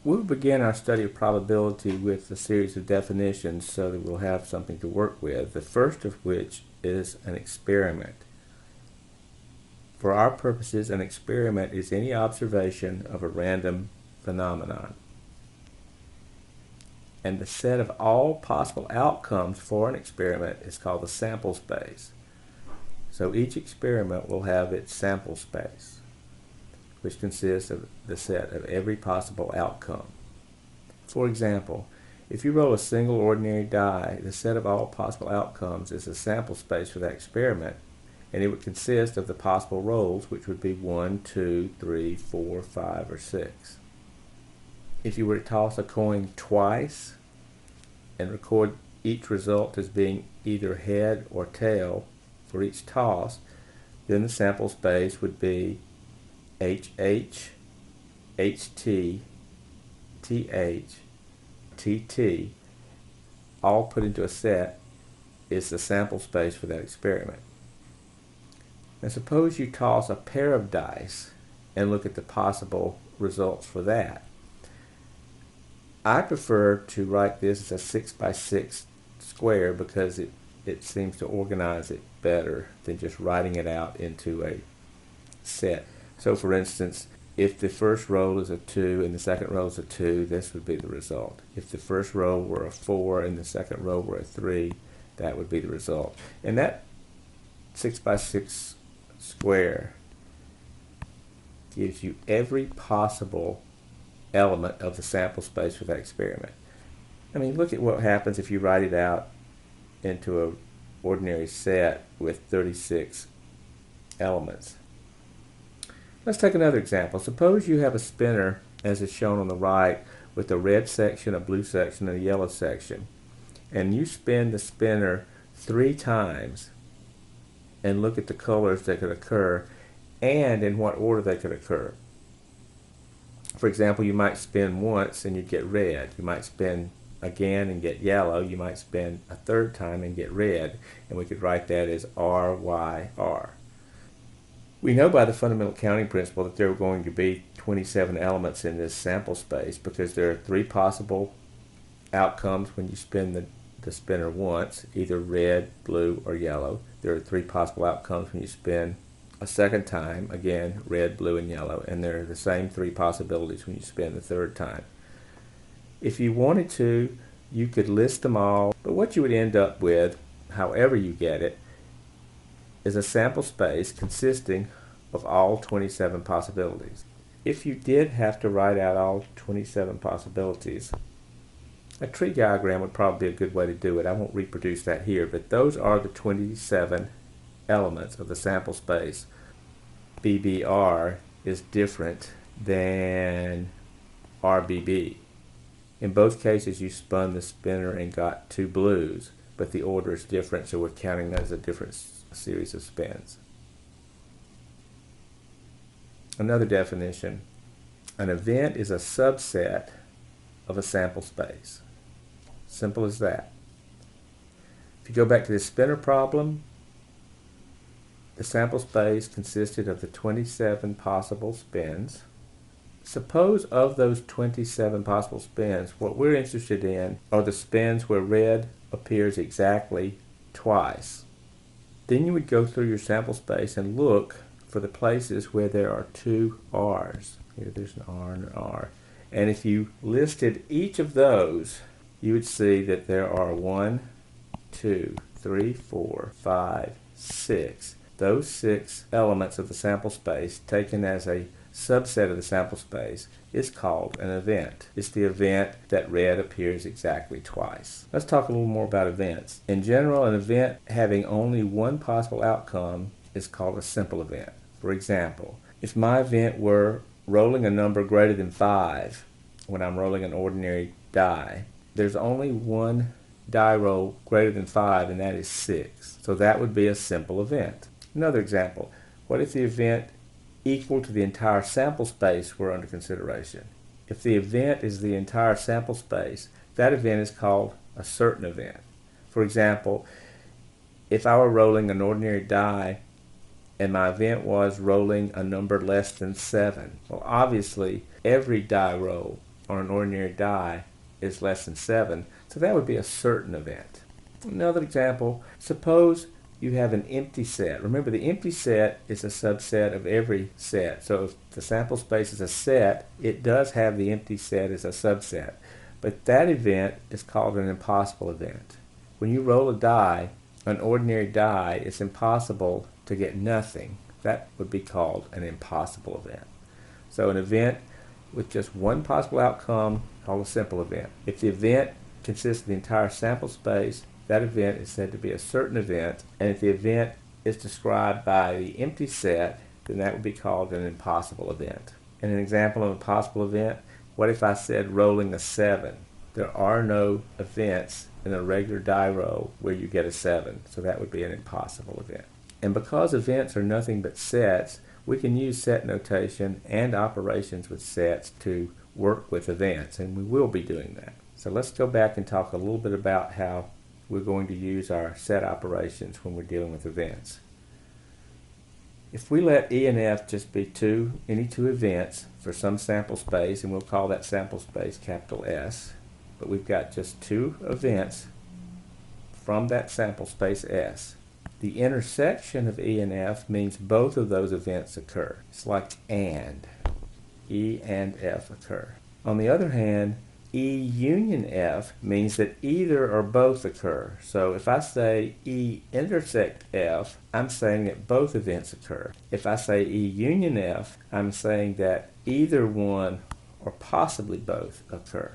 We'll begin our study of probability with a series of definitions so that we'll have something to work with, the first of which is an experiment. For our purposes, an experiment is any observation of a random phenomenon. And the set of all possible outcomes for an experiment is called the sample space. So each experiment will have its sample space, which consists of the set of every possible outcome. For example, if you roll a single ordinary die, the set of all possible outcomes is the sample space for that experiment, and it would consist of the possible rolls, which would be 1, 2, 3, 4, 5, or 6. If you were to toss a coin twice and record each result as being either head or tail for each toss, then the sample space would be HH, HT, TH, TT, all put into a set, is the sample space for that experiment. Now suppose you toss a pair of dice and look at the possible results for that. I prefer to write this as a 6 by 6 square because it seems to organize it better than just writing it out into a set. So for instance, if the first roll is a 2 and the second roll is a 2, this would be the result. If the first roll were a 4 and the second roll were a 3, that would be the result. And that 6 by 6 square gives you every possible element of the sample space for that experiment. I mean, look at what happens if you write it out into an ordinary set with 36 elements. Let's take another example. Suppose you have a spinner, as is shown on the right, with a red section, a blue section, and a yellow section. And you spin the spinner 3 times and look at the colors that could occur and in what order they could occur. For example, you might spin once and you'd get red. You might spin again and get yellow. You might spin a third time and get red. And we could write that as R, Y, R. We know by the fundamental counting principle that there are going to be 27 elements in this sample space because there are 3 possible outcomes when you spin the spinner once, either red, blue, or yellow. There are 3 possible outcomes when you spin a second time, again, red, blue, and yellow, and there are the same 3 possibilities when you spin the third time. If you wanted to, you could list them all, but what you would end up with, however you get it, is a sample space consisting of all 27 possibilities. If you did have to write out all 27 possibilities, a tree diagram would probably be a good way to do it. I won't reproduce that here, but those are the 27 elements of the sample space. BBR is different than RBB. In both cases, you spun the spinner and got 2 blues, but the order is different, so we're counting that as a different series of spins. Another definition: an event is a subset of a sample space. Simple as that. If you go back to the spinner problem, the sample space consisted of the 27 possible spins. Suppose of those 27 possible spins, what we're interested in are the spins where red appears exactly twice. Then you would go through your sample space and look for the places where there are 2 R's. Here there's an R and an R. And if you listed each of those, you would see that there are 1, 2, 3, 4, 5, 6. Those 6 elements of the sample space taken as a subset of the sample space is called an event. It's the event that red appears exactly twice. Let's talk a little more about events. In general, an event having only one possible outcome is called a simple event. For example, if my event were rolling a number greater than 5 when I'm rolling an ordinary die, there's only one die roll greater than 5, and that is 6. So that would be a simple event. Another example, what if the event equal to the entire sample space were under consideration? If the event is the entire sample space, that event is called a certain event. For example, if I were rolling an ordinary die and my event was rolling a number less than 7, well, obviously every die roll on an ordinary die is less than 7, so that would be a certain event. Another example, suppose you have an empty set. Remember, the empty set is a subset of every set. So if the sample space is a set, it does have the empty set as a subset. But that event is called an impossible event. When you roll a die, an ordinary die, it's impossible to get nothing. That would be called an impossible event. So an event with just one possible outcome, called a simple event. If the event consists of the entire sample space, that event is said to be a certain event, and if the event is described by the empty set, then that would be called an impossible event. And an example of an impossible event, what if I said rolling a 7? There are no events in a regular die roll where you get a 7, so that would be an impossible event. And because events are nothing but sets, we can use set notation and operations with sets to work with events, and we will be doing that. So let's go back and talk a little bit about how we're going to use our set operations when we're dealing with events. If we let E and F just be any two events for some sample space, and we'll call that sample space capital S, but we've got just two events from that sample space S. The intersection of E and F means both of those events occur. It's like and. E and F occur. On the other hand, E union F means that either or both occur. So if I say E intersect F, I'm saying that both events occur. If I say E union F, I'm saying that either one or possibly both occur.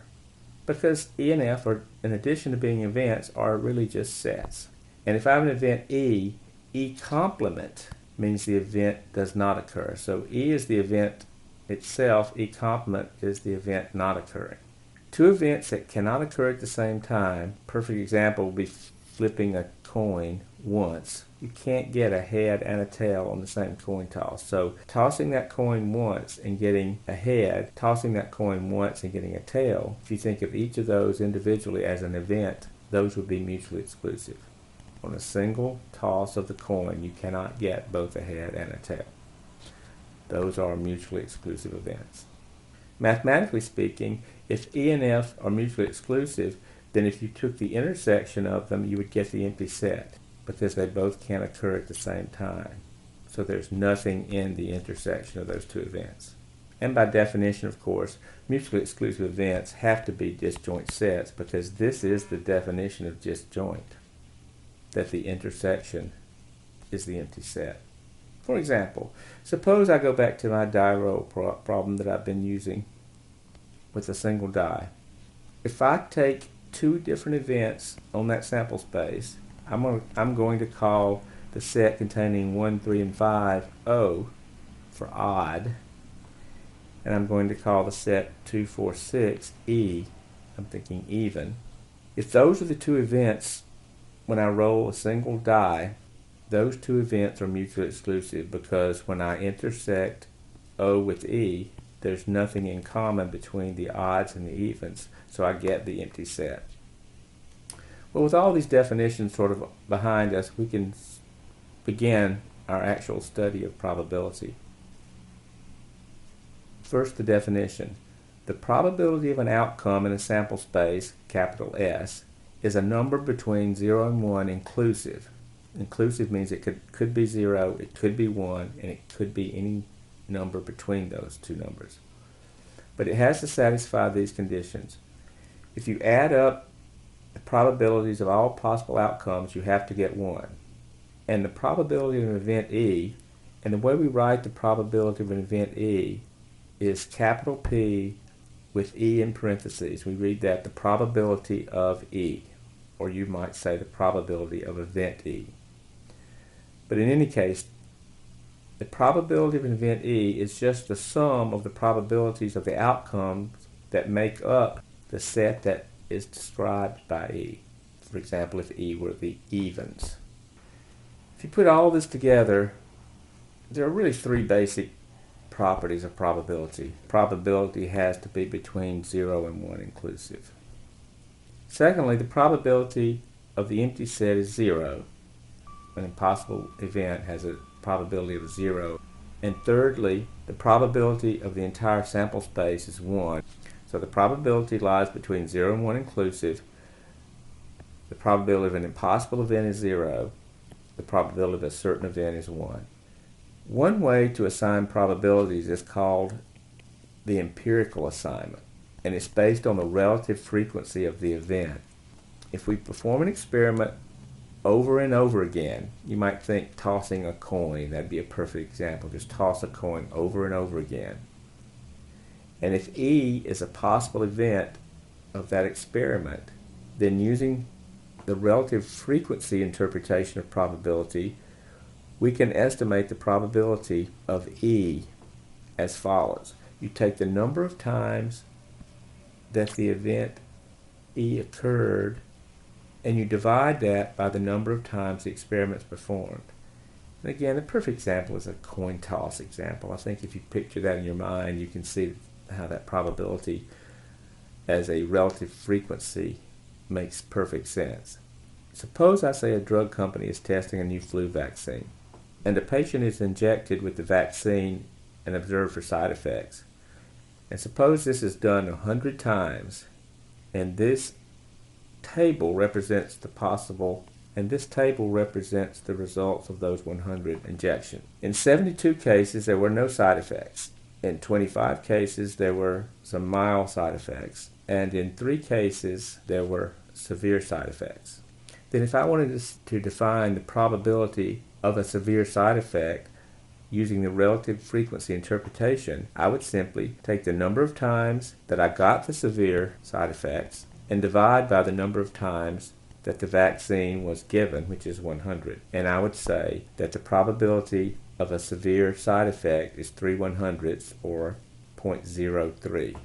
Because E and F, are, in addition to being events, are really just sets. And if I have an event E, E complement means the event does not occur. So E is the event itself, E complement is the event not occurring. Two events that cannot occur at the same time, perfect example would be flipping a coin once. You can't get a head and a tail on the same coin toss. So tossing that coin once and getting a head, tossing that coin once and getting a tail, if you think of each of those individually as an event, those would be mutually exclusive. On a single toss of the coin, you cannot get both a head and a tail. Those are mutually exclusive events. Mathematically speaking, if E and F are mutually exclusive, then if you took the intersection of them, you would get the empty set, because they both can't occur at the same time. So there's nothing in the intersection of those two events. And by definition, of course, mutually exclusive events have to be disjoint sets, because this is the definition of disjoint, that the intersection is the empty set. For example, suppose I go back to my die roll problem that I've been using with a single die. If I take two different events on that sample space, I'm going to call the set containing 1, 3, and 5 O for odd, and I'm going to call the set 2, 4, 6 E, I'm thinking even. If those are the two events when I roll a single die, those two events are mutually exclusive, because when I intersect O with E, there's nothing in common between the odds and the evens, so I get the empty set. Well, with all these definitions sort of behind us, we can begin our actual study of probability. First, the definition. The probability of an outcome in a sample space, capital S, is a number between 0 and 1 inclusive. Inclusive means it could be 0, it could be 1, and it could be any number between those two numbers. But it has to satisfy these conditions. If you add up the probabilities of all possible outcomes, you have to get 1. And the probability of an event E, and the way we write the probability of an event E, is capital P with E in parentheses. We read that the probability of E, or you might say the probability of event E. But in any case, the probability of an event E is just the sum of the probabilities of the outcomes that make up the set that is described by E. For example, if E were the evens. If you put all this together, there are really three basic properties of probability. Probability has to be between 0 and 1 inclusive. Secondly, the probability of the empty set is 0. An impossible event has a probability of 0. And thirdly, the probability of the entire sample space is 1. So the probability lies between 0 and 1 inclusive. The probability of an impossible event is 0. The probability of a certain event is 1. One way to assign probabilities is called the empirical assignment, and it's based on the relative frequency of the event. If we perform an experiment over and over again, you might think tossing a coin, that'd be a perfect example. Just toss a coin over and over again. And if E is a possible event of that experiment, then using the relative frequency interpretation of probability, we can estimate the probability of E as follows. You take the number of times that the event E occurred, and you divide that by the number of times the experiment's performed. And again, the perfect example is a coin toss example. I think if you picture that in your mind, you can see how that probability as a relative frequency makes perfect sense. Suppose I say a drug company is testing a new flu vaccine, and the patient is injected with the vaccine and observed for side effects. And suppose this is done 100 times, and this table represents the possible, and this table represents the results of those 100 injections. In 72 cases, there were no side effects. In 25 cases, there were some mild side effects, and in 3 cases, there were severe side effects. Then if I wanted to define the probability of a severe side effect using the relative frequency interpretation, I would simply take the number of times that I got the severe side effects and divide by the number of times that the vaccine was given, which is 100. And I would say that the probability of a severe side effect is 3/100ths, or 0.03.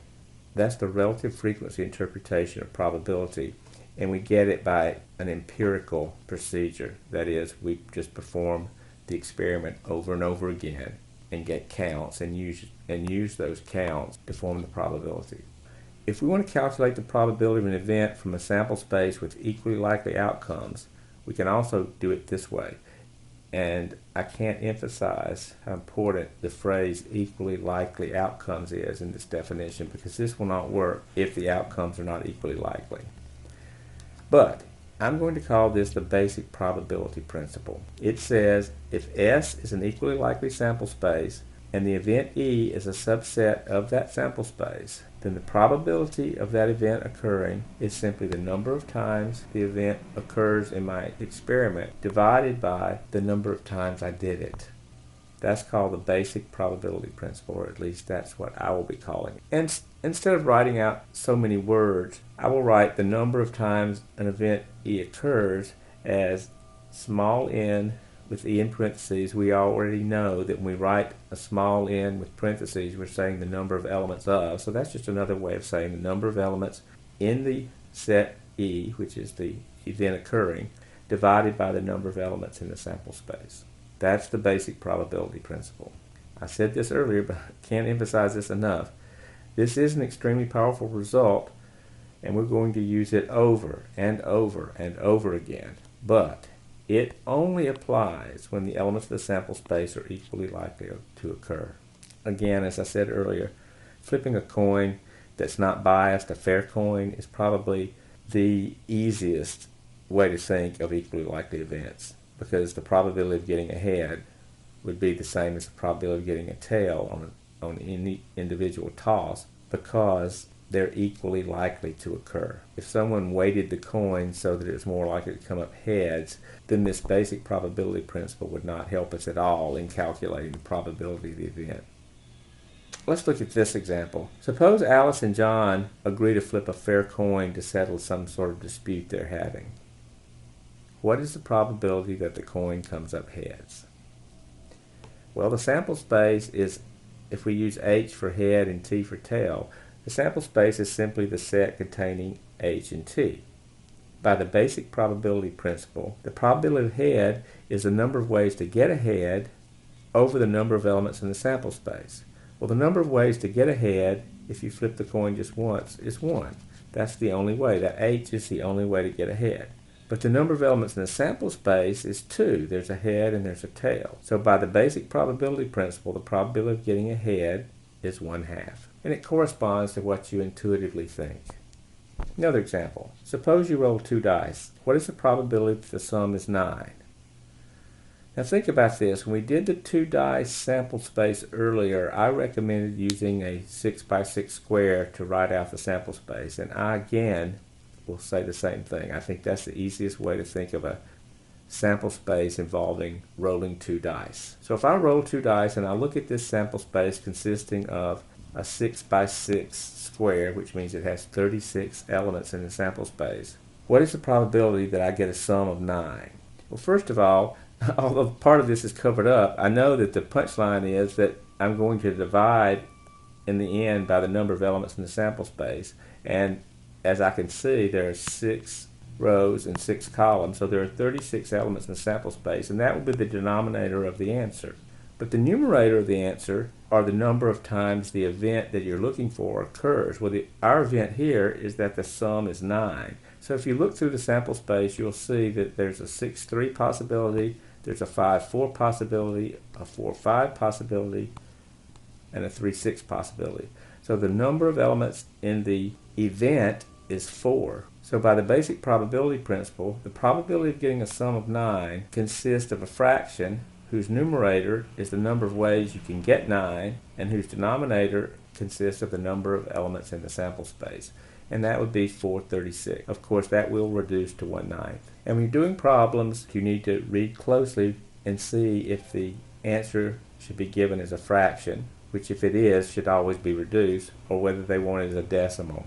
That's the relative frequency interpretation of probability, and we get it by an empirical procedure. That is, we just perform the experiment over and over again and get counts and use those counts to form the probability. If we want to calculate the probability of an event from a sample space with equally likely outcomes, we can also do it this way. And I can't emphasize how important the phrase equally likely outcomes is in this definition, because this will not work if the outcomes are not equally likely. But I'm going to call this the basic probability principle. It says if S is an equally likely sample space and the event E is a subset of that sample space, then the probability of that event occurring is simply the number of times the event occurs in my experiment divided by the number of times I did it. That's called the basic probability principle, or at least that's what I will be calling it. And instead of writing out so many words, I will write the number of times an event E occurs as small n with E in parentheses. We already know that when we write a small n with parentheses, we're saying the number of elements of. So that's just another way of saying the number of elements in the set E, which is the event occurring, divided by the number of elements in the sample space. That's the basic probability principle. I said this earlier, but I can't emphasize this enough. This is an extremely powerful result, and we're going to use it over and over and over again. But it only applies when the elements of the sample space are equally likely to occur. Again, as I said earlier, flipping a coin that's not biased, a fair coin, is probably the easiest way to think of equally likely events, because the probability of getting a head would be the same as the probability of getting a tail on any individual toss, because they're equally likely to occur. If someone weighted the coin so that it was more likely to come up heads, then this basic probability principle would not help us at all in calculating the probability of the event. Let's look at this example. Suppose Alice and John agree to flip a fair coin to settle some sort of dispute they're having. What is the probability that the coin comes up heads? Well, the sample space is, if we use H for head and T for tail, the sample space is simply the set containing H and T. By the basic probability principle, the probability of head is the number of ways to get a head over the number of elements in the sample space. Well, the number of ways to get a head, if you flip the coin just once, is 1. That's the only way. That H is the only way to get a head. But the number of elements in the sample space is 2. There's a head and there's a tail. So by the basic probability principle, the probability of getting a head is 1/2. and it corresponds to what you intuitively think. Another example. Suppose you roll 2 dice. What is the probability that the sum is 9? Now think about this. When we did the 2 dice sample space earlier, I recommended using a 6 by 6 square to write out the sample space. And I again will say the same thing. I think that's the easiest way to think of a sample space involving rolling 2 dice. So if I roll 2 dice and I look at this sample space consisting of a 6 by 6 square, which means it has 36 elements in the sample space, what is the probability that I get a sum of 9? Well, first of all, although part of this is covered up, I know that the punchline is that I'm going to divide in the end by the number of elements in the sample space. And as I can see, there are 6 rows and 6 columns, so there are 36 elements in the sample space, and that will be the denominator of the answer. But the numerator of the answer are the number of times the event that you're looking for occurs. Well, our event here is that the sum is 9. So if you look through the sample space, you'll see that there's a 6-3 possibility, there's a 5-4 possibility, a 4-5 possibility, and a 3-6 possibility. So the number of elements in the event is 4. So by the basic probability principle, the probability of getting a sum of 9 consists of a fraction whose numerator is the number of ways you can get 9, and whose denominator consists of the number of elements in the sample space. And that would be 436. Of course, that will reduce to 1/9. And when you're doing problems, you need to read closely and see if the answer should be given as a fraction, which if it is, should always be reduced, or whether they want it as a decimal.